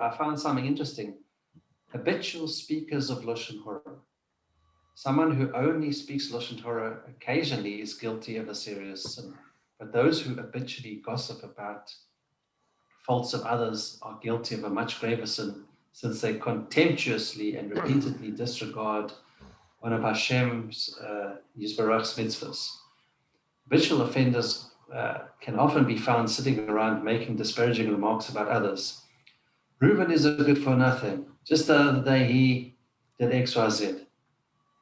I found something interesting. Habitual speakers of Lashon Hora. Someone who only speaks Lashon Hora occasionally is guilty of a serious sin. But those who habitually gossip about faults of others are guilty of a much graver sin, since they contemptuously and repeatedly disregard one of Hashem's Yisbarach's mitzvahs. Habitual offenders can often be found sitting around making disparaging remarks about others. Reuben is a good for nothing. Just the other day he did X, Y, Z.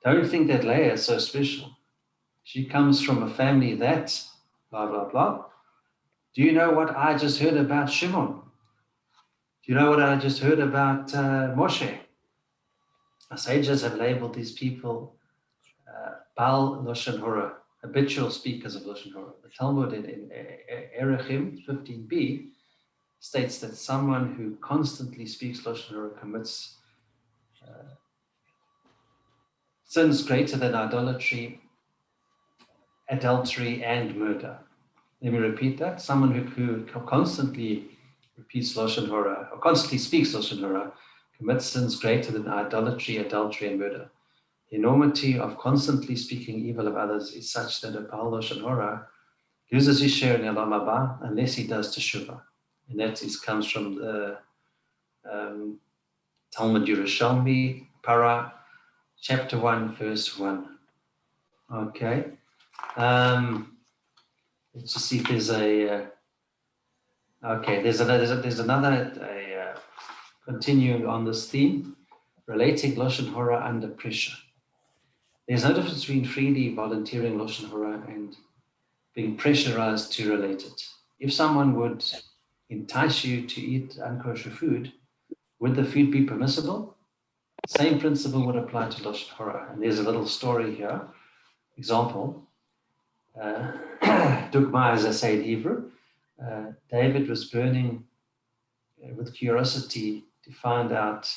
Don't think that Leah is so special. She comes from a family that blah, blah, blah. Do you know what I just heard about Shimon? Do you know what I just heard about Moshe? Our sages have labeled these people Bal Lashon Hora, habitual speakers of Lashon Hora. The Talmud in Erechim 15b states that someone who constantly speaks Lashon Hora commits sins greater than idolatry, adultery, and murder. Let me repeat that. Someone who constantly repeats Lashon Hora, or constantly speaks Lashon Hora, commits sins greater than idolatry, adultery, and murder. The enormity of constantly speaking evil of others is such that a Baal Lashon Hora loses his share in Olam Haba unless he does Teshuvah. And that comes from the Talmud Yerushalmi, Para, chapter 1, verse 1. Okay. Let's just see if there's there's another continuing on this theme, relating Lashon Hora under pressure. There's no difference between freely volunteering Lashon Hora and being pressurized to relate it. If someone would entice you to eat unkosher food, would the food be permissible? Same principle would apply to Lashon Hora. And there's a little story here. Example, Dugma, as I say in Hebrew, David was burning with curiosity to find out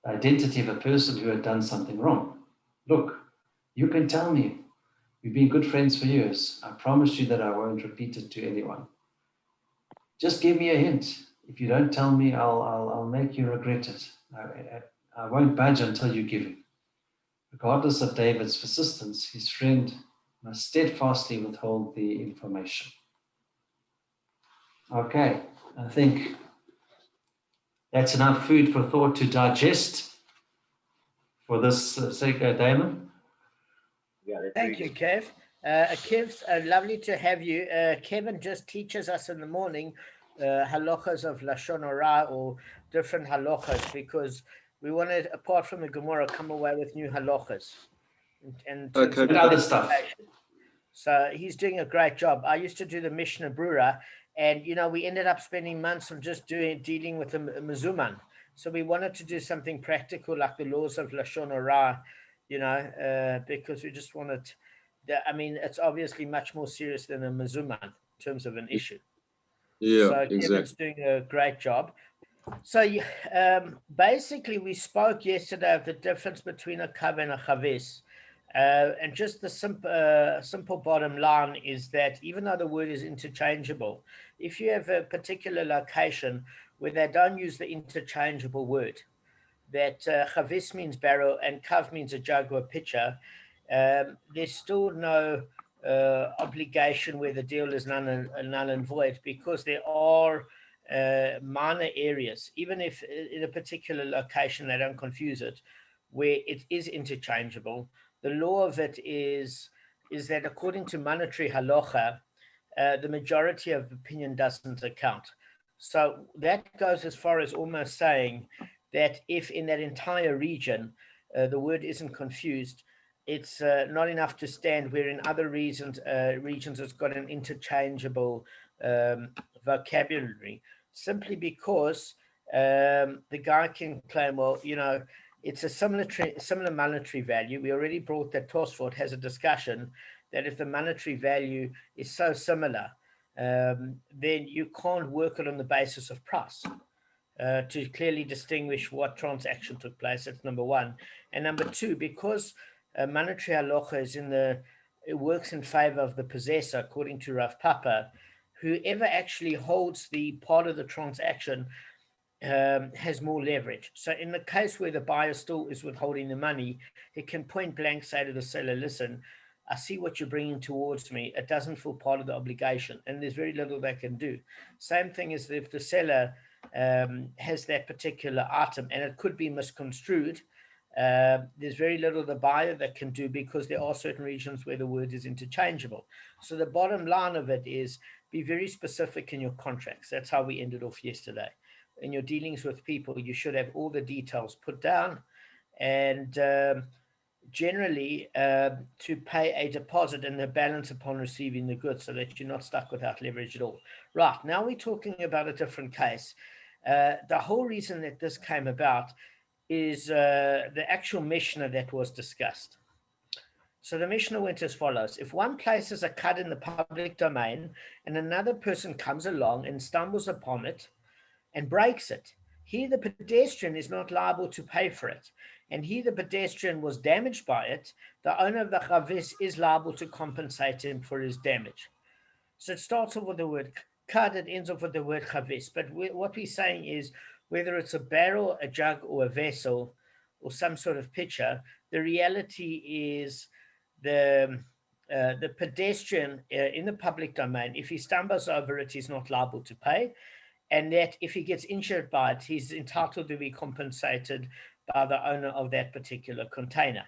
the identity of a person who had done something wrong. Look, you can tell me. We've been good friends for years. I promise you that I won't repeat it to anyone. Just give me a hint. If you don't tell me, I'll make you regret it. I won't budge until you give me. Regardless of David's persistence, his friend must steadfastly withhold the information. Okay, I think that's enough food for thought to digest for this sake, Damon. Thank you, Kev. Kev, lovely to have you. Kevin just teaches us in the morning halachas of Lashon Hora or different halachas, because we wanted, apart from the Gemara, come away with new halachas and other stuff. So he's doing a great job. I used to do the Mishnah Brura, and we ended up spending months on just dealing with the Mezuman. So we wanted to do something practical like the laws of Lashon Hora, because we just wanted. It's obviously much more serious than a Mezuman in terms of an issue. Yeah, so exactly. Kevin's doing a great job. So basically, we spoke yesterday of the difference between a Kabb and a Chavis. And just the simple bottom line is that even though the word is interchangeable, if you have a particular location where they don't use the interchangeable word, that Chavis means barrel and Kav means a jug or a pitcher, there's still no obligation where the deal is null and void, because there are minor areas, even if in a particular location they don't confuse it, where it is interchangeable. The law of it is that according to monetary halacha, the majority of opinion doesn't account. So that goes as far as almost saying that if in that entire region the word isn't confused, it's not enough to stand, where in other regions it's got an interchangeable vocabulary, simply because the guy can claim, well, it's a similar monetary value. We already brought that Tosfot has a discussion that if the monetary value is so similar, then you can't work it on the basis of price to clearly distinguish what transaction took place. That's number one. And number two, because monetary halacha it works in favor of the possessor, according to Rav Papa, whoever actually holds the part of the transaction has more leverage. So in the case where the buyer still is withholding the money, he can point blank say to the seller, listen, I see what you're bringing towards me. It doesn't feel part of the obligation, and there's very little they can do. Same thing as if the seller has that particular item and it could be misconstrued. There's very little the buyer that can do because there are certain regions where the word is interchangeable. So the bottom line of it is be very specific in your contracts. That's how we ended off yesterday. In your dealings with people, you should have all the details put down, and generally to pay a deposit and the balance upon receiving the goods so that you're not stuck without leverage at all. Right, now we're talking about a different case. The whole reason that this came about is the actual Mishnah that was discussed. So the Mishnah went as follows. If one places a cut in the public domain and another person comes along and stumbles upon it and breaks it, he, the pedestrian, is not liable to pay for it. And he, the pedestrian, was damaged by it. The owner of the chavis is liable to compensate him for his damage. So it starts off with the word cut, it ends off with the word chavis. But what we're saying is whether it's a barrel, a jug, or a vessel, or some sort of pitcher, the reality is the pedestrian in the public domain, if he stumbles over it, he's not liable to pay. And that if he gets injured by it, he's entitled to be compensated by the owner of that particular container.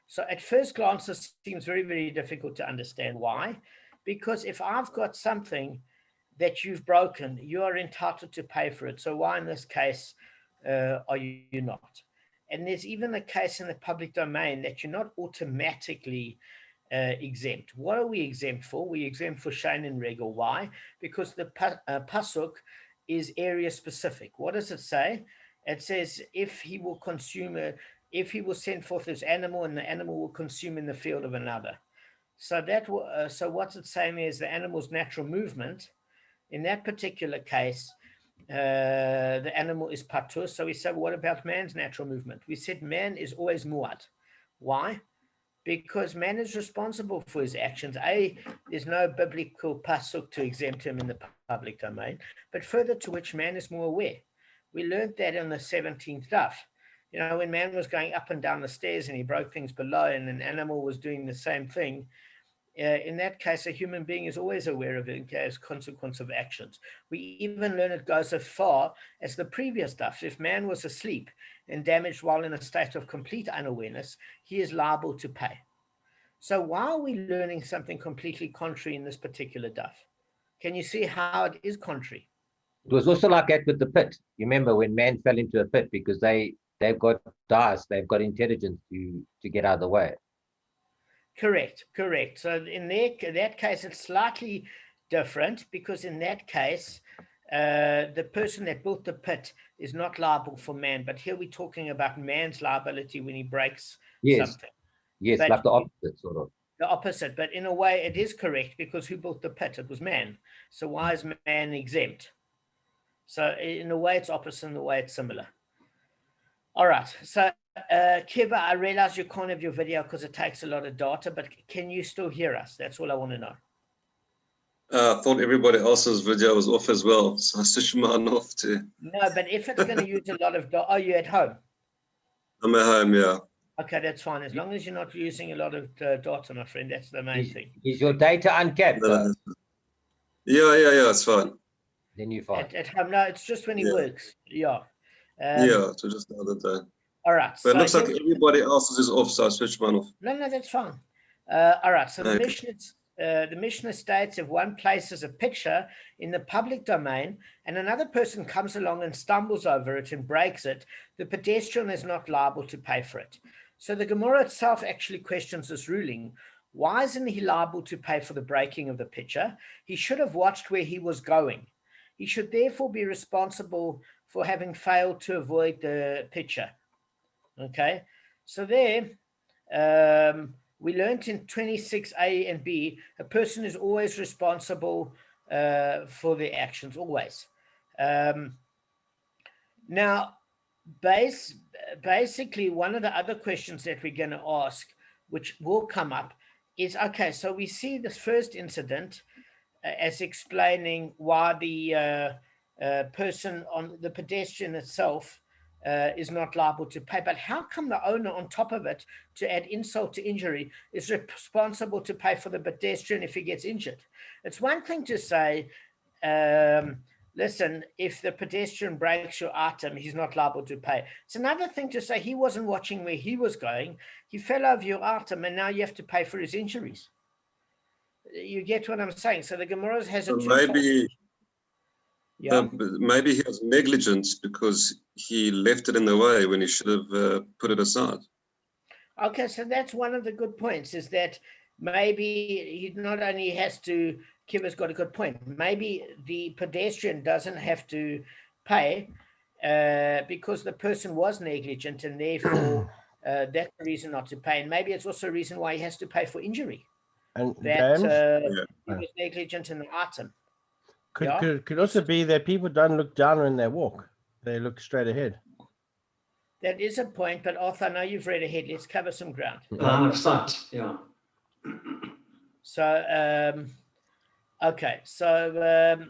So at first glance, this seems very, very difficult to understand. Why? Because if I've got something that you've broken, you are entitled to pay for it. So why in this case are you not? And there's even a case in the public domain that you're not automatically exempt. What are we exempt for? We exempt for Shane and Regal. Why? Because the pasuk is area specific. What does it say? It says if he will if he will send forth his animal and the animal will consume in the field of another. So so what's it saying is the animal's natural movement. In that particular case, the animal is patur. So we said, well, what about man's natural movement? We said man is always muad. Why? Because man is responsible for his actions. There's no biblical pasuk to exempt him in the public domain, but further to which man is more aware. We learned that in the 17th daf. You know, when man was going up and down the stairs and he broke things below and an animal was doing the same thing, in that case, a human being is always aware of it as consequence of actions. We even learn it goes as far as the previous stuff. If man was asleep and damaged while in a state of complete unawareness, he is liable to pay. So why are we learning something completely contrary in this particular daf? Can you see how it is contrary? It was also like that with the pit. You remember when man fell into a pit because they've got dice, they've got intelligence to get out of the way. Correct. So in that case, it's slightly different because in that case, the person that built the pit is not liable for man. But here we're talking about man's liability when he breaks something. Yes, but like the opposite, sort of. The opposite. But in a way, it is correct because who built the pit? It was man. So why is man exempt? So in a way, it's opposite. In a way, it's similar. All right. So Kiba, I realize you can't have your video because it takes a lot of data, but can you still hear us? That's all I want to know. I thought everybody else's video was off as well, so I switched mine off too. No, but if it's going to use a lot of data, are you at home? I'm at home, yeah. Okay, that's fine. As long as you're not using a lot of data, my friend, that's the main thing. Is your data uncapped? Yeah, it's fine. Then you're fine. At home, no, it's just when he works. Yeah. So just the other day. All right. But it looks like everybody else's is off, so I switched mine off. No, that's fine. All right. So the Mishnah states if one places a picture in the public domain and another person comes along and stumbles over it and breaks it, the pedestrian is not liable to pay for it. So the Gemara itself actually questions this ruling. Why isn't he liable to pay for the breaking of the picture? He should have watched where he was going. He should therefore be responsible for having failed to avoid the picture. Okay, so there we learned in 26a and b, a person is always responsible for their actions, always. Now, basically, one of the other questions that we're going to ask, which will come up, is, okay, so we see this first incident as explaining why the person on the pedestrian itself is not liable to pay. But how come the owner, on top of it, to add insult to injury, is responsible to pay for the pedestrian if he gets injured? It's one thing to say, listen, if the pedestrian breaks your item, he's not liable to pay. It's another thing to say he wasn't watching where he was going, he fell over your item, and now you have to pay for his injuries. You get what I'm saying? So the Gemara has a maybe yeah. maybe he was negligent because he left it in the way when he should have put it aside. Okay, so that's one of the good points, is that maybe he not only has to, Kiva's got a good point, maybe the pedestrian doesn't have to pay because the person was negligent, and therefore that's the reason not to pay. And maybe it's also a reason why he has to pay for injury. And That James, he was negligent in the item. could also be that people don't look down when they walk. They look straight ahead. That is a point, but Arthur, I know you've read ahead. Let's cover some ground. Line of sight, yeah. So, okay. So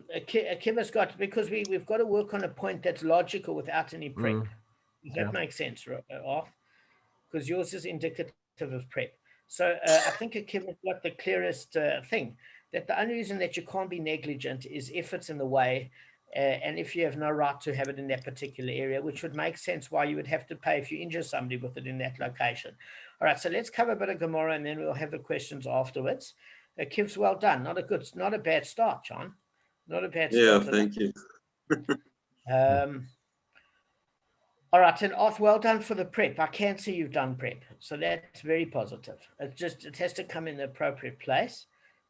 Kiva's got, because we've got to work on a point that's logical without any prep. Does that make sense, Arthur? Because yours is indicative of prep. So I think Kiva's got the clearest thing, that the only reason that you can't be negligent is if it's in the way, and if you have no right to have it in that particular area, which would make sense why you would have to pay if you injure somebody with it in that location. All right, so let's cover a bit of Gemara, and then we'll have the questions afterwards. Kiv's well done. Not a bad start, John. Not a bad start. Yeah, thank you. All right, and Arth, well done for the prep. I can see you've done prep, so that's very positive. It has to come in the appropriate place.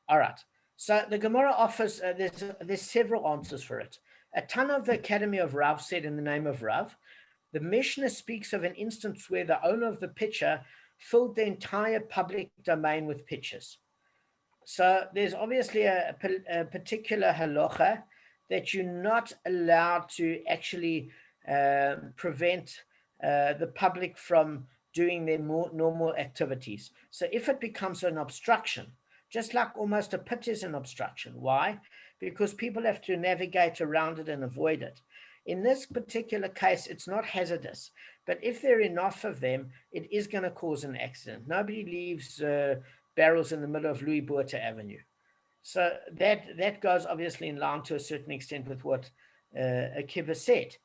All right. So the Gemara offers, there's several answers for it. A ton of the Academy of Rav said in the name of Rav, the Mishnah speaks of an instance where the owner of the pitcher filled the entire public domain with pitchers. So there's obviously a particular halacha that you're not allowed to actually prevent the public from doing their more normal activities. So if it becomes an obstruction, just like almost a pit is an obstruction. Why? Because people have to navigate around it and avoid it. In this particular case, it's not hazardous, but if there are enough of them, it is going to cause an accident. Nobody leaves barrels in the middle of Louis Botha Avenue. So that goes obviously in line to a certain extent with what Akiva said.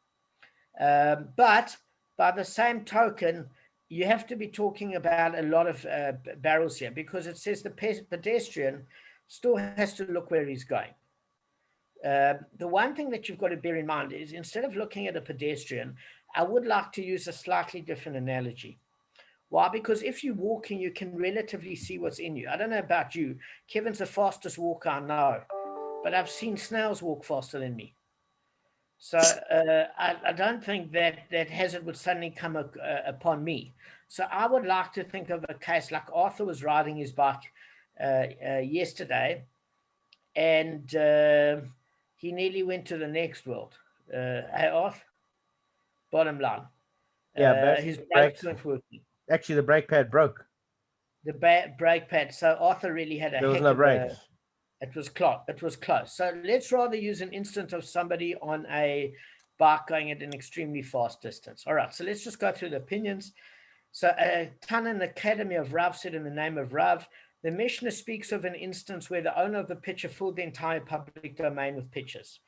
But by the same token, you have to be talking about a lot of barrels here, because it says the pedestrian still has to look where he's going. The one thing that you've got to bear in mind is, instead of looking at a pedestrian, I would like to use a slightly different analogy. Why? Because if you're walking, you can relatively see what's in you. I don't know about you. Kevin's the fastest walker I know, but I've seen snails walk faster than me. So I don't think that hazard would suddenly come upon me. So I would like to think of a case like Arthur was riding his bike yesterday, and he nearly went to the next world. Hey, Arthur, bottom line. Yeah, his brakes weren't working. Actually, the brake pad broke. The brake pad. So Arthur really had There was no brakes. It was close. So let's rather use an instance of somebody on a bike going at an extremely fast distance. All right, so let's just go through the opinions. So Tanan, the Academy of Rav, said in the name of Rav, the Mishnah speaks of an instance where the owner of the pitcher filled the entire public domain with pitchers.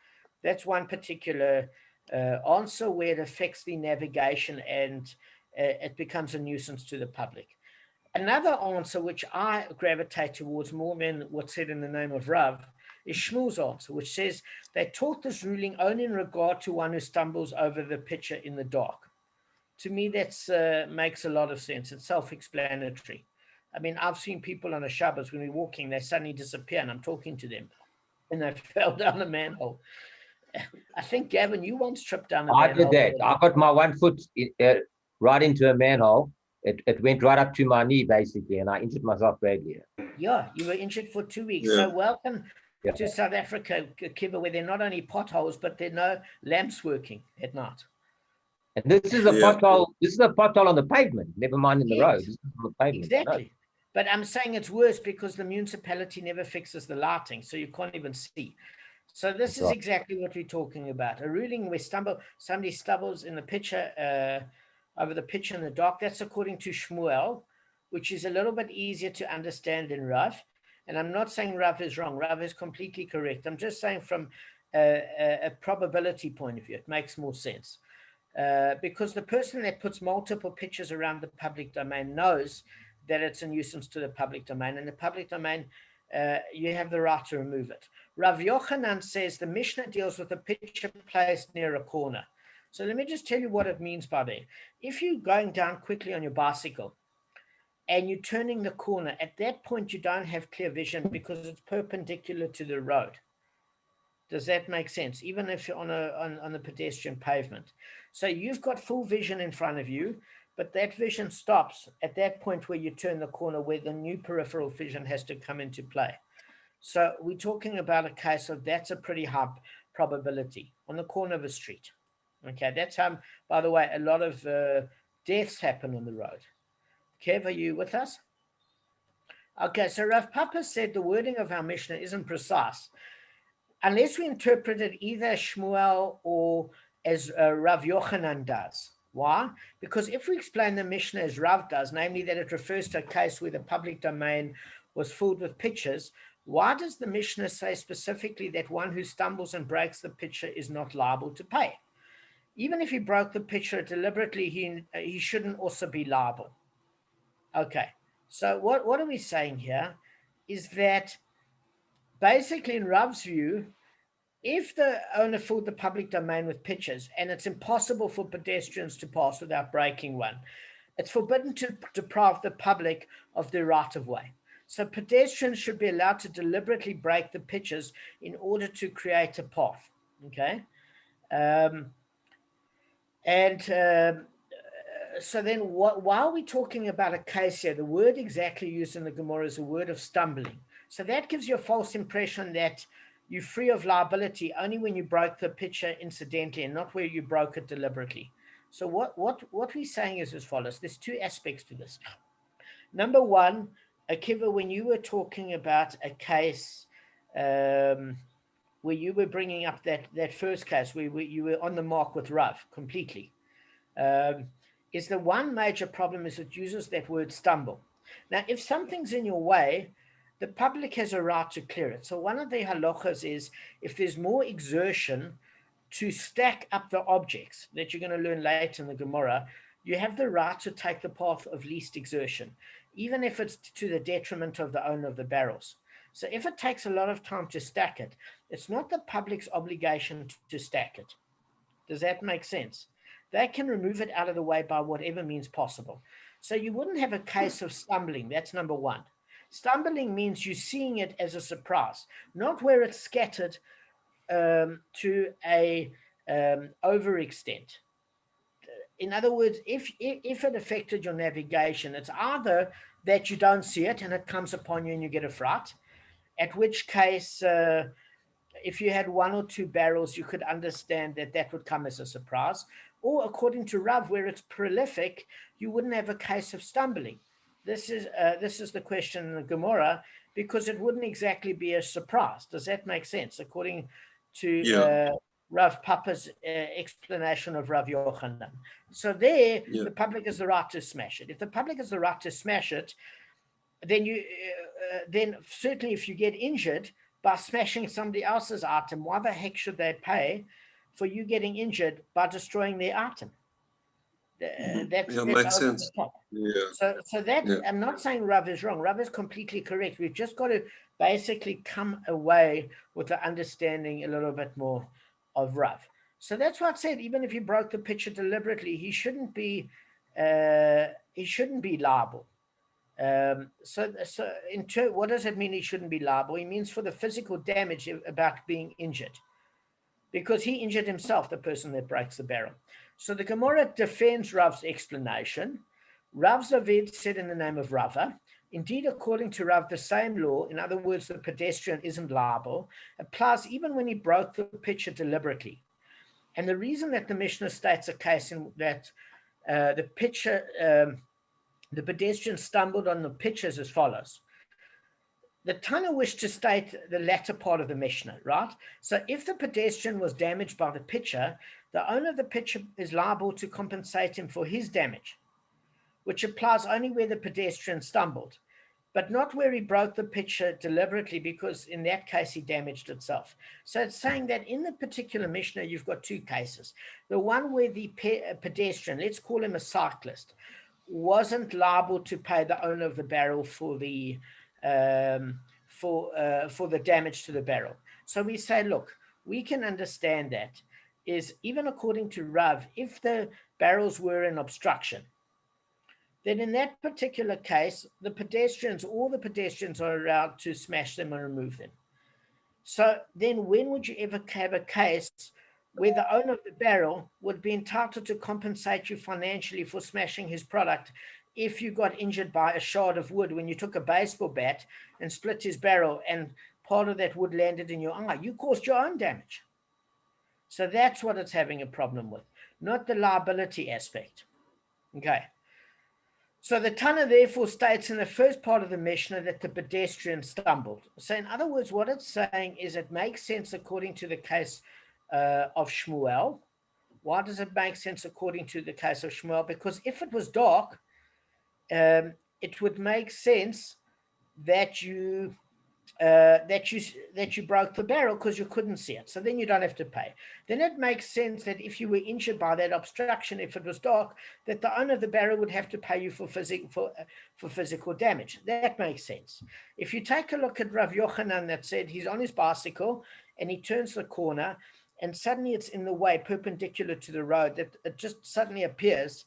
That's one particular answer where it affects the navigation and it becomes a nuisance to the public. Another answer, which I gravitate towards more than what's said in the name of Rav, is Shmuel's answer, which says they taught this ruling only in regard to one who stumbles over the pitcher in the dark. To me, that makes a lot of sense. It's self-explanatory. I mean, I've seen people on a Shabbos, when we're walking, they suddenly disappear and I'm talking to them and they fell down a manhole. I think, Gavin, you once tripped down a manhole. I did that. I got my one foot right into a manhole. It went right up to my knee, basically, and I injured myself badly. Yeah, you were injured for 2 weeks. Yeah. So welcome to South Africa, Kiva, where there are not only potholes, but there are no lamps working at night. And this is a pothole. This is a pothole on the pavement. Never mind in the road. This is on the pavement. Exactly. But I'm saying it's worse because the municipality never fixes the lighting, so you can't even see. So this is Right. exactly what we're talking about. A ruling where somebody stumbles in the pitcher, over the pitcher in the dark. That's according to Shmuel, which is a little bit easier to understand than Rav. And I'm not saying Rav is wrong. Rav is completely correct. I'm just saying from a probability point of view, it makes more sense. Because the person that puts multiple pictures around the public domain knows that it's a nuisance to the public domain. And the public domain, you have the right to remove it. Rav Yochanan says the Mishnah deals with a picture placed near a corner. So let me just tell you what it means by that. If you're going down quickly on your bicycle and you're turning the corner, at that point you don't have clear vision because it's perpendicular to the road. Does that make sense? Even if you're on a pedestrian pavement. So you've got full vision in front of you, but that vision stops at that point where you turn the corner, where the new peripheral vision has to come into play. So we're talking about a case of that's a pretty high probability on the corner of a street. Okay, that's how, by the way, a lot of deaths happen on the road. Kev, are you with us? Okay, so Rav Papa said the wording of our Mishnah isn't precise, unless we interpret it either as Shmuel or as Rav Yochanan does. Why? Because if we explain the Mishnah as Rav does, namely that it refers to a case where the public domain was filled with pictures, why does the Mishnah say specifically that one who stumbles and breaks the pitcher is not liable to pay? Even if he broke the pitcher deliberately, he shouldn't also be liable. Okay, so what are we saying here is that basically in Rav's view, if the owner filled the public domain with pitchers and it's impossible for pedestrians to pass without breaking one, it's forbidden to deprive the public of their right of way. So pedestrians should be allowed to deliberately break the pitchers in order to create a path. Okay. So then why are we talking about a case here? The word exactly used in the Gemara is a word of stumbling. So that gives you a false impression that you're free of liability only when you broke the pitcher incidentally and not where you broke it deliberately. So what we're saying is as follows. There's two aspects to this. Number one, Akiva, when you were talking about a case where you were bringing up that first case where you were on the mark with Rav completely, is the one major problem is it uses that word stumble. Now, if something's in your way, the public has a right to clear it. So one of the halachas is if there's more exertion to stack up the objects that you're going to learn later in the Gemara, you have the right to take the path of least exertion, even if it's to the detriment of the owner of the barrels. So if it takes a lot of time to stack it, it's not the public's obligation to stack it. Does that make sense? They can remove it out of the way by whatever means possible. So you wouldn't have a case of stumbling. That's number one. Stumbling means you're seeing it as a surprise, not where it's scattered to a overextent. In other words, if it affected your navigation, it's either that you don't see it and it comes upon you and you get a fright, at which case, if you had one or two barrels, you could understand that would come as a surprise. Or according to Rav, where it's prolific, you wouldn't have a case of stumbling. This is the question in the Gemara, because it wouldn't exactly be a surprise. Does that make sense? According to Rav Papa's explanation of Rav Yochanan. So the public has the right to smash it. If the public has the right to smash it, then certainly if you get injured by smashing somebody else's item, why the heck should they pay for you getting injured by destroying their item? That's makes sense. I'm not saying Rav is wrong. Rav is completely correct. We've just got to basically come away with the understanding a little bit more of Rav. So that's why I said, even if he broke the pitcher deliberately, he shouldn't be liable. What does it mean he shouldn't be liable? He means for the physical damage about being injured, because he injured himself, the person that breaks the barrel. So the Gemara defends Rav's explanation. Rav Zavid said in the name of Rava, indeed, according to Rav, the same law, in other words, the pedestrian isn't liable, applies even when he broke the pitcher deliberately. And the reason that the Mishnah states a case in that the pedestrian stumbled on the pitcher is as follows. the Tana wished to state the latter part of the Mishnah, right? So if the pedestrian was damaged by the pitcher, the owner of the pitcher is liable to compensate him for his damage, which applies only where the pedestrian stumbled, but not where he broke the pitcher deliberately, because in that case he damaged itself. So it's saying that in the particular Mishnah, you've got two cases. The one where the pedestrian, let's call him a cyclist, wasn't liable to pay the owner of the barrel for the damage to the barrel. So we say, look, we can understand that is even according to Rav, if the barrels were an obstruction, then in that particular case, all the pedestrians are allowed to smash them and remove them. So then when would you ever have a case where the owner of the barrel would be entitled to compensate you financially for smashing his product if you got injured by a shard of wood when you took a baseball bat and split his barrel and part of that wood landed in your eye? You caused your own damage. So that's what it's having a problem with, not the liability aspect. Okay. So the Tana therefore states in the first part of the Mishnah that the pedestrian stumbled. So in other words, what it's saying is it makes sense according to the case of Shmuel. Why does it make sense according to the case of Shmuel? Because if it was dark, it would make sense that you broke the barrel because you couldn't see it. So then you don't have to pay. Then it makes sense that if you were injured by that obstruction, if it was dark, that the owner of the barrel would have to pay you for physical damage. That makes sense. If you take a look at Rav Yochanan that said he's on his bicycle and he turns the corner and suddenly it's in the way perpendicular to the road, that it just suddenly appears,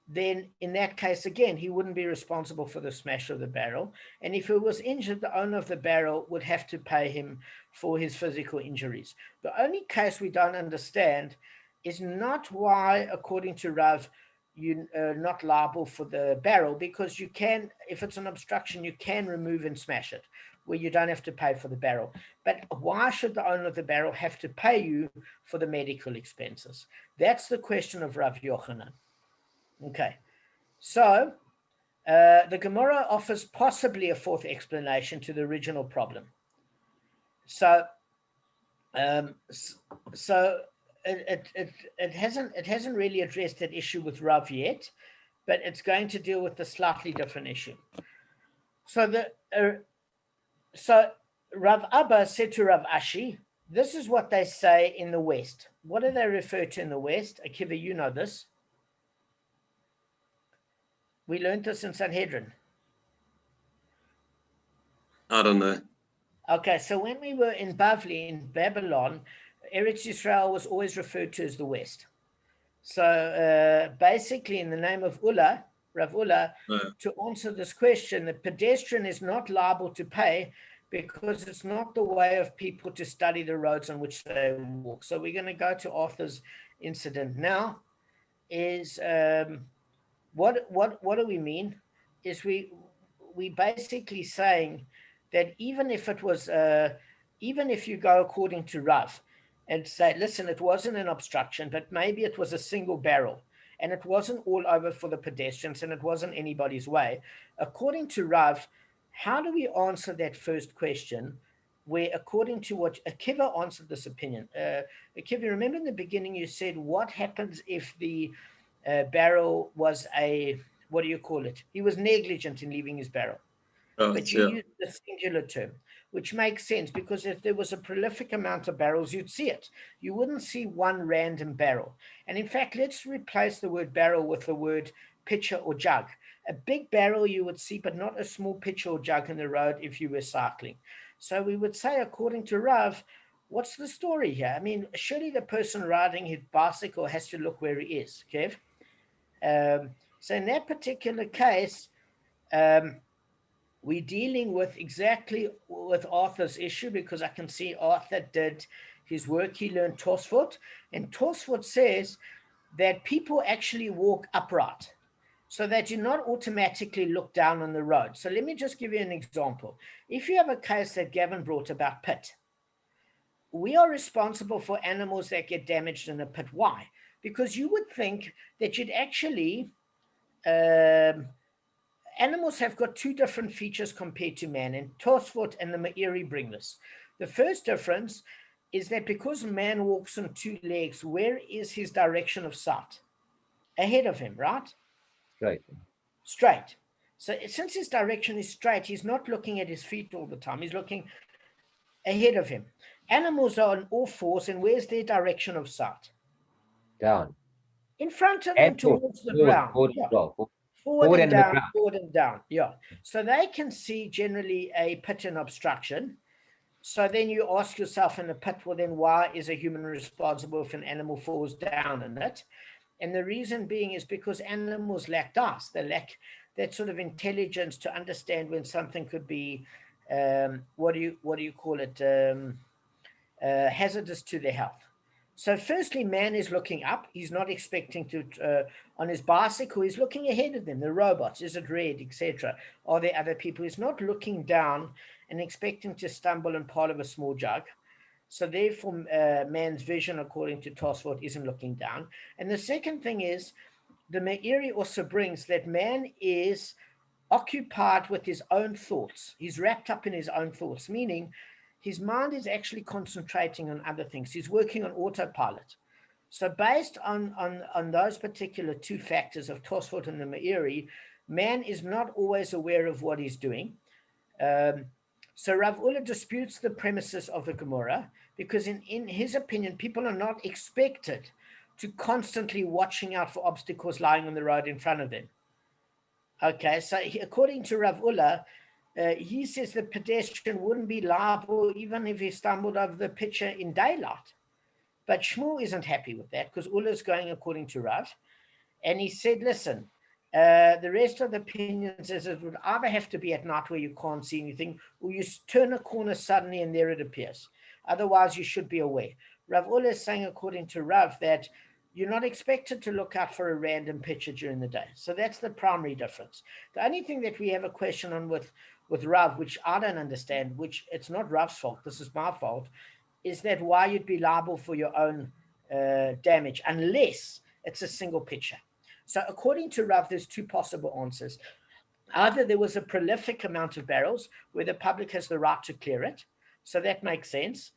then in that case, again, he wouldn't be responsible for the smash of the barrel. And if he was injured, the owner of the barrel would have to pay him for his physical injuries. The only case we don't understand is not why, according to Rav, you're not liable for the barrel, because you can, if it's an obstruction, you can remove and smash it, where you don't have to pay for the barrel. But why should the owner of the barrel have to pay you for the medical expenses? That's the question of Rav Yochanan. Okay, so the Gemara offers possibly a fourth explanation to the original problem. So, it hasn't really addressed that issue with Rav yet, but it's going to deal with a slightly different issue. So Rav Abba said to Rav Ashi, "This is what they say in the West." What do they refer to in the West? Akiva, you know this. We learned this in Sanhedrin. I don't know. Okay, so when we were in Bavli, in Babylon, Eretz Yisrael was always referred to as the West. So basically, in the name of Ullah, Rav Ullah, to answer this question, the pedestrian is not liable to pay because it's not the way of people to study the roads on which they walk. So we're going to go to Arthur's incident now. Is what do we mean? Is we basically saying that even if it was, even if you go according to Rav and say, listen, it wasn't an obstruction, but maybe it was a single barrel and it wasn't all over for the pedestrians and it wasn't anybody's way. According to Rav, how do we answer that first question? Where according to what Akiva answered this opinion, Akiva, remember in the beginning you said, what happens if the barrel was what do you call it? He was negligent in leaving his barrel. But you use the singular term, which makes sense because if there was a prolific amount of barrels, you'd see it. You wouldn't see one random barrel. And in fact, let's replace the word barrel with the word pitcher or jug. A big barrel you would see, but not a small pitcher or jug in the road if you were cycling. So we would say, according to Rav, what's the story here? I mean, surely the person riding his bicycle has to look where he is, Kev. So in that particular case, we're dealing with exactly with Arthur's issue, because I can see Arthur did his work. He learned Tosfot, and Tosfot says that people actually walk upright so that you not automatically look down on the road. So let me just give you an example. If you have a case that Gavin brought about pit, we are responsible for animals that get damaged in a pit. Why? Because you would think that you'd actually animals have got two different features compared to man, and Tosfot and the Meiri bring this. The first difference is that because man walks on two legs, where is his direction of sight? Ahead of him, right? Right. Straight. So since his direction is straight, he's not looking at his feet all the time. He's looking ahead of him. Animals are on all fours, and where's their direction of sight? Down. In front of them, And forward, towards the forward, ground. forward Yeah. as well. Forward and and the down, ground. forward and down. Yeah. So they can see generally a pit and obstruction. So then you ask yourself in the pit, well, then why is a human responsible if an animal falls down in it? And the reason being is because animals lack DAS. They lack that sort of intelligence to understand when something could be, what do you call it, hazardous to their health. So firstly, man is looking up. He's not expecting to, on his bicycle, he's looking ahead of them, the robots, is it red, etc. Are there other people? He's not looking down and expecting to stumble in part of a small jug. So therefore, man's vision, according to Tosfot, isn't looking down. And the second thing is, the Meiri also brings that man is occupied with his own thoughts. He's wrapped up in his own thoughts, meaning his mind is actually concentrating on other things. He's working on autopilot. So based on those particular two factors of Tosfot and the Meiri, man is not always aware of what he's doing. So Rav Ulla disputes the premises of the Gemara because in his opinion, people are not expected to constantly watching out for obstacles lying on the road in front of them. Okay, so according to Rav Ulla, he says the pedestrian wouldn't be liable even if he stumbled over the pitcher in daylight. But Shmuel isn't happy with that because Ulla's going according to Rav. And he said, listen, the rest of the opinions is it would either have to be at night where you can't see anything, or you turn a corner suddenly and there it appears. Otherwise, you should be aware. Rav Ulla is saying, according to Rav, that you're not expected to look out for a random pitcher during the day. So that's the primary difference. The only thing that we have a question on with Rav, which I don't understand, which it's not Rav's fault, this is my fault, is that why you'd be liable for your own damage unless it's a single pitcher. So according to Rav, there's two possible answers. Either there was a prolific amount of barrels where the public has the right to clear it. So that makes sense.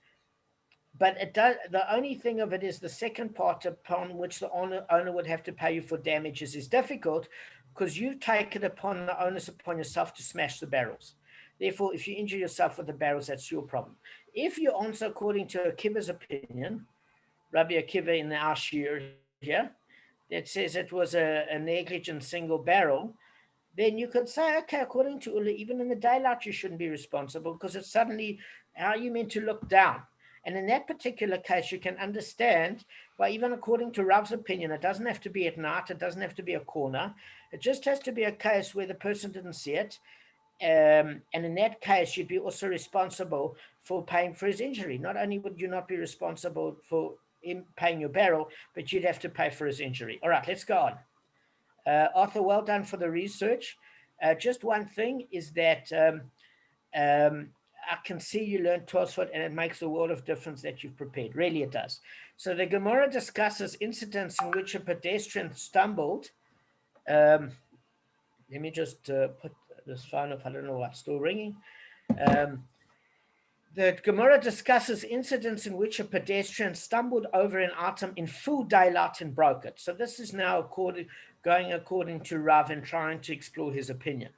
But it does, the only thing of it is the second part upon which the owner would have to pay you for damages is difficult because you take it upon the onus upon yourself to smash the barrels. Therefore, if you injure yourself with the barrels, that's your problem. If you answer according to Akiva's opinion, Rabbi Akiva in the Ashir here, that says it was a negligent single barrel, then you could say, okay, according to Ula, even in the daylight, you shouldn't be responsible because it's suddenly, how are you meant to look down? And in that particular case, you can understand, but even according to Rav's opinion, it doesn't have to be at night, it doesn't have to be a corner. It just has to be a case where the person didn't see it. And in that case, you'd be also responsible for paying for his injury. Not only would you not be responsible for him paying your barrel, but you'd have to pay for his injury. All right, let's go on. Arthur, well done for the research. Just one thing is that I can see you learned Tosfot, and it makes a world of difference that you've prepared. Really, it does. So the Gemara discusses incidents in which a pedestrian stumbled. Let me just put this phone off. I don't know what's still ringing. The Gemara discusses incidents in which a pedestrian stumbled over an item in full daylight and broke it. So this is now going according to Rav and trying to explore his opinion.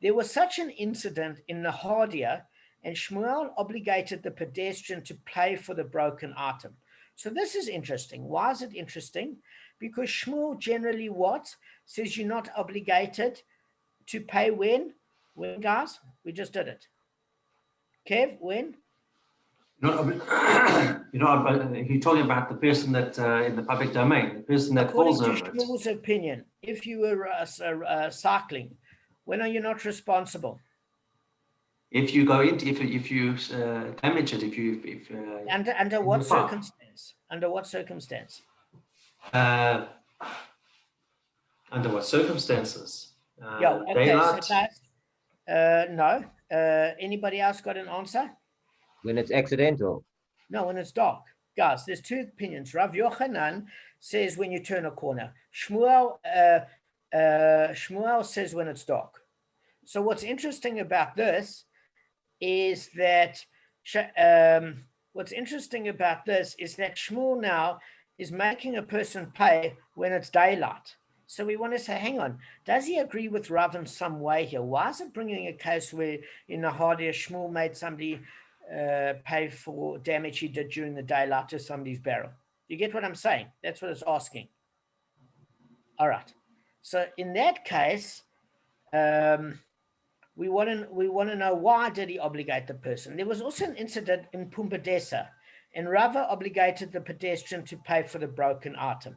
There was such an incident in Nahadia, and Shmuel obligated the pedestrian to pay for the broken item. So this is interesting. Why is it interesting? Because Shmuel generally says you're not obligated to pay when, guys? We just did it. Kev, when? If you're talking about the person that in the public domain, the person that falls over it. According to Shmuel's opinion, if you were cycling, when are you not responsible? If you go into, if you damage it, under what circumstance? Under what circumstance? Under what circumstances? Okay. Daylight? So no. Anybody else got an answer? When it's accidental. No, when it's dark. Guys, there's two opinions. Rav Yochanan says when you turn a corner. Shmuel Shmuel says when it's dark. So what's interesting about this is that Shmuel now is making a person pay when it's daylight. So we want to say, hang on, does he agree with Rav in some way here? Why is it bringing a case where in the Hardia Shmuel made somebody pay for damage he did during the daylight to somebody's barrel? You get what I'm saying? That's what it's asking. All right. So in that case, we want to know, why did he obligate the person? There was also an incident in Pumbedisa, and Rava obligated the pedestrian to pay for the broken item.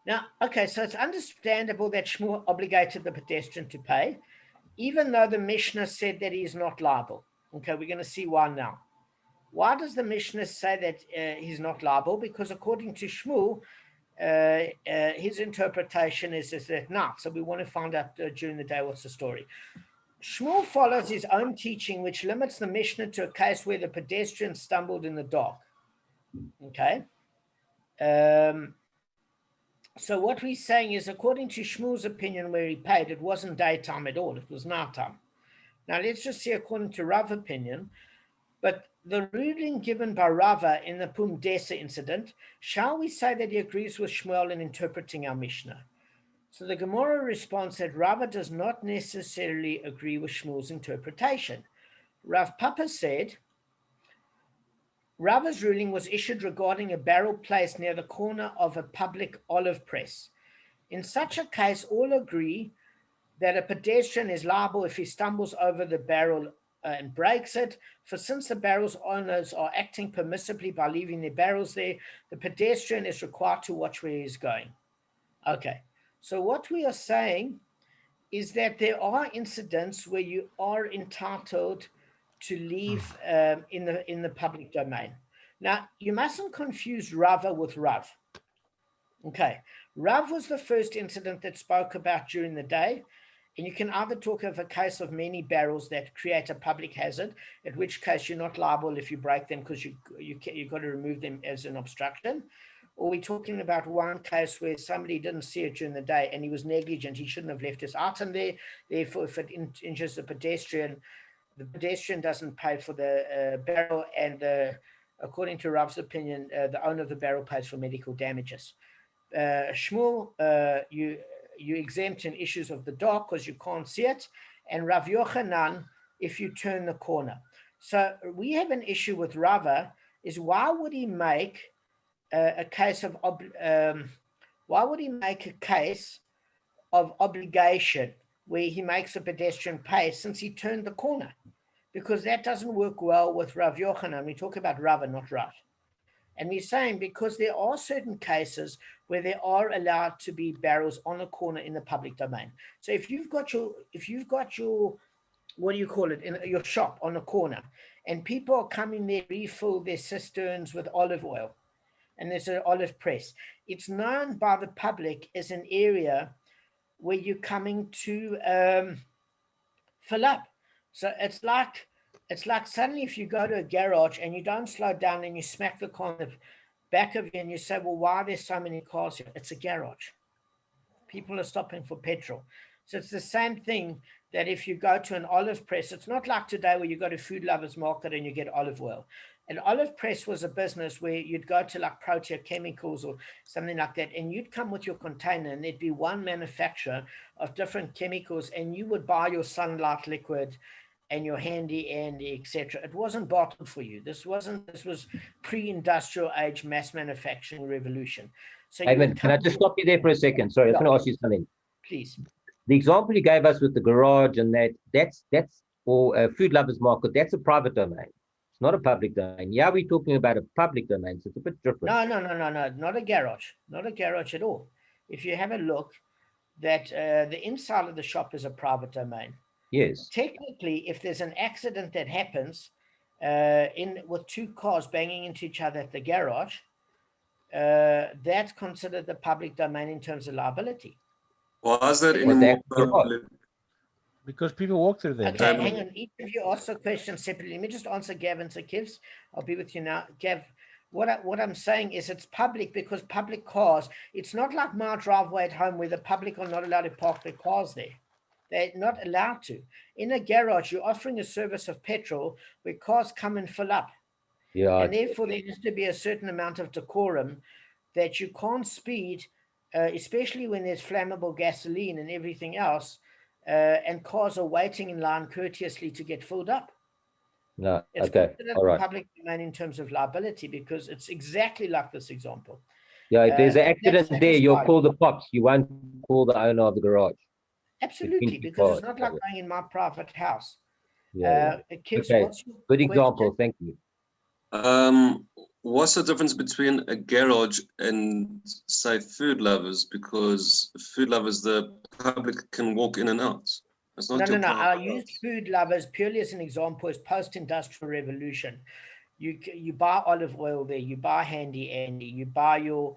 Now, okay, so it's understandable that Shmuel obligated the pedestrian to pay, even though the Mishnah said that he is not liable. Okay, we're going to see why now. Why does the Mishnah say that he's not liable? Because according to Shmuel, his interpretation is at night. So we want to find out during the day what's the story. Shmuel follows his own teaching, which limits the Mishnah to a case where the pedestrian stumbled in the dark. Okay. So what we're saying is, according to Shmuel's opinion, where he paid, it wasn't daytime at all. It was nighttime. Now let's just see according to Rav's opinion. But the ruling given by Rava in the Pumbedisa incident, shall we say that he agrees with Shmuel in interpreting our Mishnah? So the Gemara responds that Rava does not necessarily agree with Shmuel's interpretation. Rav Papa said, Rava's ruling was issued regarding a barrel placed near the corner of a public olive press. In such a case, all agree that a pedestrian is liable if he stumbles over the barrel and breaks it. For since the barrel's owners are acting permissibly by leaving their barrels there, the pedestrian is required to watch where he's going. Okay, so what we are saying is that there are incidents where you are entitled to leave in the public domain. Now, you mustn't confuse Rava with Rav. Okay, Rav was the first incident that spoke about during the day, and you can either talk of a case of many barrels that create a public hazard, in which case you're not liable if you break them because you've got to remove them as an obstruction, or we're talking about one case where somebody didn't see it during the day and he was negligent. He shouldn't have left his item there. Therefore, if it injures the pedestrian doesn't pay for the barrel, and according to Rav's opinion, the owner of the barrel pays for medical damages. Shmuel, you exempt in issues of the dark because you can't see it, and Rav Yochanan if you turn the corner. So we have an issue with Rava is why would he make a case of obligation where he makes a pedestrian pay since he turned the corner? Because that doesn't work well with Rav Yochanan. We talk about Rava, not Rav. And we're saying because there are certain cases where there are allowed to be barrels on a corner in the public domain. So if you've got your what do you call it, in your shop on a corner, and people are coming there, refill their cisterns with olive oil, and there's an olive press, it's known by the public as an area where you're coming to fill up. So it's like suddenly if you go to a garage and you don't slow down and you smack the car on the back of you and you say, well, why are there so many cars here? It's a garage. People are stopping for petrol. So it's the same thing that if you go to an olive press, it's not like today where you go to Food Lovers Market and you get olive oil. An olive press was a business where you'd go to like Protea Chemicals or something like that, and you'd come with your container and there'd be one manufacturer of different chemicals, and you would buy your Sunlight liquid and your Handy Andy, etc. It wasn't bottled for you. This was pre-industrial age mass manufacturing revolution. So Damon, can I just stop you there for a second? Sorry, I was going to ask you something. Please. The example you gave us with the garage and that's or Food Lovers Market, that's a private domain. It's not a public domain. Yeah, we're talking about a public domain, so it's a bit different. No, not a garage. Not a garage at all. If you have a look, that the inside of the shop is a private domain. Yes. Technically, if there's an accident that happens with two cars banging into each other at the garage, that's considered the public domain in terms of liability. Why is that anymore public? Because people walk through there. Okay, hang on. Each of you ask a question separately. Let me just answer Gav and Sakiv's. I'll be with you now. Gav, What I'm saying is it's public because public cars, it's not like my driveway at home where the public are not allowed to park their cars there. They're not allowed to. In a garage, you're offering a service of petrol where cars come and fill up. Yeah, And therefore, there has to be a certain amount of decorum that you can't speed, especially when there's flammable gasoline and everything else, and cars are waiting in line courteously to get filled up. no, It's okay, considered all right. public domain in terms of liability because it's exactly like this example. Yeah, if there's an accident That's there, you'll satisfying. call the cops. You won't call the owner of the garage. Absolutely, two because it's cars, not like going in my private house. Yeah, Kids, Okay, what's your good question? example. Thank you. What's the difference between a garage and, say, food lovers? Because food lovers, the public can walk in and out. It's not No. your I private used house. food lovers purely as an example as post-industrial revolution. You buy olive oil there, you buy Handy Andy, you buy your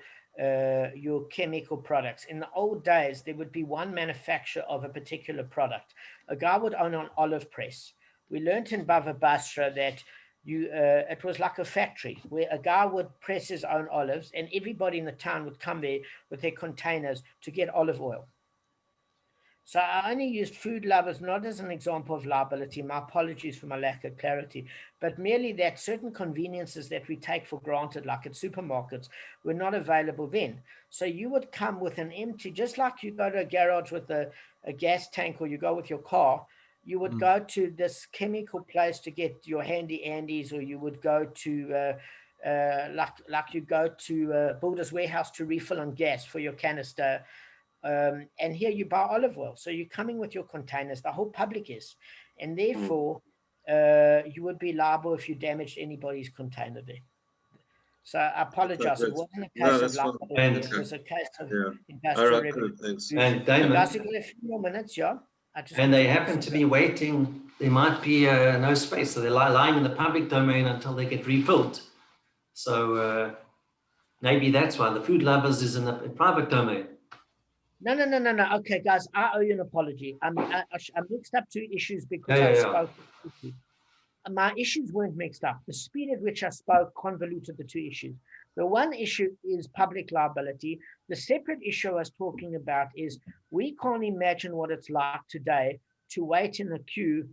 chemical products. In the old days, there would be one manufacturer of a particular product. A guy would own an olive press. We learned in Bava Basra that it was like a factory where a guy would press his own olives, and everybody in the town would come there with their containers to get olive oil. So I only used food lovers not as an example of liability, my apologies for my lack of clarity, but merely that certain conveniences that we take for granted, like at supermarkets, were not available then. So you would come with an empty, just like you go to a garage with a gas tank or you go with your car, you would go to this chemical place to get your Handy Andes, or you would go to like you go to Builder's Warehouse to refill on gas for your canister. And here you buy olive oil. So you're coming with your containers, the whole public is. And therefore, you would be liable if you damaged anybody's container there. So I apologize. It wasn't a case of liability. It was a case of industrial All right, revolution. good, thanks. And Damon, Guys, you've got a few more minutes, yeah? and they happen to be waiting. There might be no space, so they're lying in the public domain until they get refilled. So maybe that's why the food lovers is in the private domain. No. Okay, guys, I owe you an apology. I mixed up two issues because Yeah. I spoke. My issues weren't mixed up. The speed at which I spoke convoluted the two issues. The one issue is public liability. The separate issue I was talking about is we can't imagine what it's like today to wait in a queue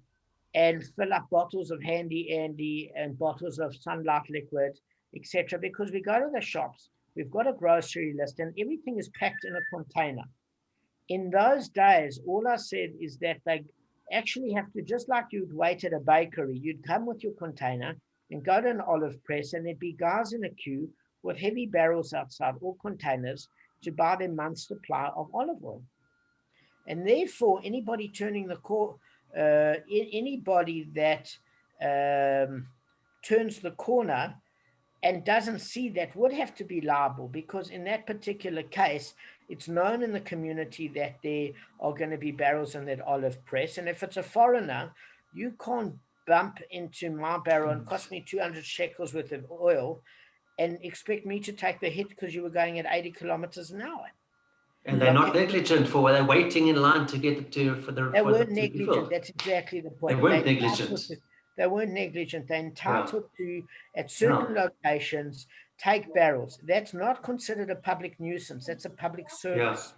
and fill up bottles of Handy Andy and bottles of Sunlight liquid, etc. Because we go to the shops, we've got a grocery list, and everything is packed in a container. In those days, all I said is that they actually have to, just like you'd wait at a bakery, you'd come with your container and go to an olive press, and there'd be guys in a queue with heavy barrels outside or containers to buy their month's supply of olive oil. And therefore, anybody turning the anybody that turns the corner and doesn't see that would have to be liable, because in that particular case, it's known in the community that there are going to be barrels in that olive press. And if it's a foreigner, you can't bump into my barrel and cost me 200 shekels worth of oil and expect me to take the hit because you were going at 80 kilometers an hour. And they're not negligent for, they're waiting in line to get it to, for the. They weren't negligent. That's exactly the point. They weren't negligent. They weren't negligent. They're entitled to, at certain locations, take barrels. That's not considered a public nuisance. That's a public service.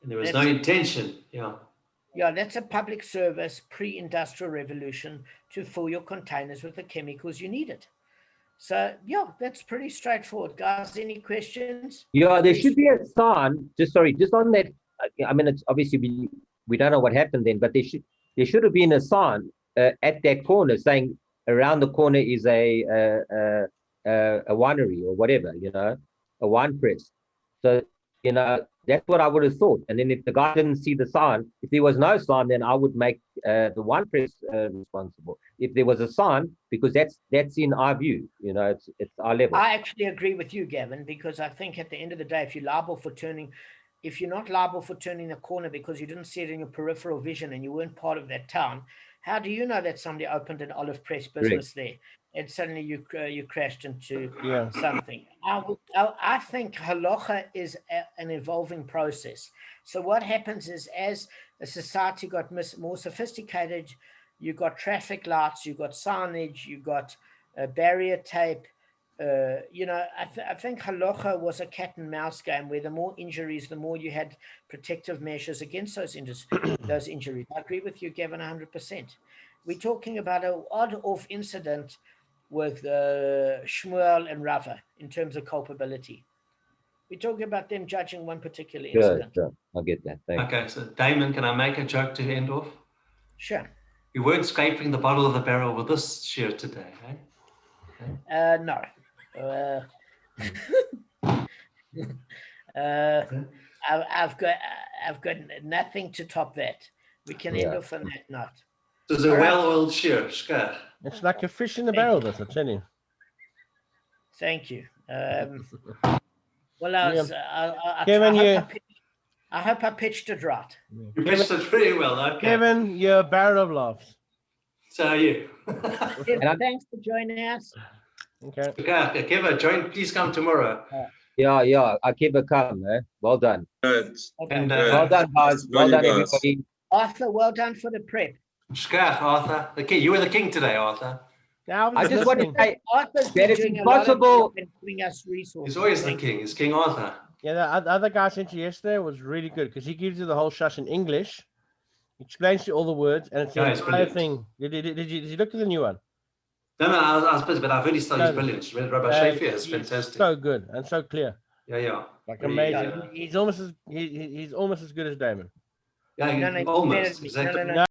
And there was no intention. Yeah, that's a public service pre-industrial revolution to fill your containers with the chemicals you needed. So, yeah, that's pretty straightforward. Guys, any questions? Yeah, there should be a sign. Just on that. I mean, it's obviously we don't know what happened then, but there should have been a sign at that corner saying around the corner is a winery or whatever, a wine press. So that's what I would have thought. And then if the guy didn't see the sign, if there was no sign, then I would make the wine press responsible. If there was a sign, because that's in our view, it's our level. I actually agree with you, Gavin, because I think at the end of the day, if you're not liable for turning the corner because you didn't see it in your peripheral vision and you weren't part of that town, how do you know that somebody opened an olive press business there and suddenly you crashed into something? I think halacha is an evolving process. So what happens is, as the society got more sophisticated, you got traffic lights, you got signage, you got barrier tape, I think halacha was a cat and mouse game where the more injuries, the more you had protective measures against those injuries. I agree with you, Gavin, 100%. We're talking about an odd-off incident with Shmuel and Rava in terms of culpability. We're talking about them judging one particular incident. Sure. I get that. Thanks. Okay, so Damon, can I make a joke to end off? Sure. You weren't scraping the bottom of the barrel with this shear today, eh? No. I've got nothing to top that. We can end off on that note. So it's a well-oiled shear, Shkar. It's like a fish in the barrel, this, I tell you. Thank you. Well, Kevin, I hope I pitched it right. You pitched it pretty well, okay. Kevin, you're a barrel of laughs. So are you. Thanks for joining us. Okay. Okay, Kevin, please come tomorrow. Yeah. I keep a calm, eh? Well done. Good. And Well done, guys. Well done, everybody. Arthur, well done for the prep. Shkar, Arthur, the king. You were the king today, Arthur. Now, I just want to say Arthur's that been it's doing a lot of impossible. work and giving us resources. He's always the king. He's King Arthur. yeah, the other guy I sent you yesterday was really good because he gives you the whole shush in English, explains to you all the words, and it's the Yeah, it's entire brilliant. thing. Did you look at the new one? No, I was busy, but I've really studied. He's brilliant. Rabbi Shafir is He's fantastic. so good and so clear. Yeah. Like Really, amazing. He's almost as good as Damon. Yeah, No, almost, no, exactly. no.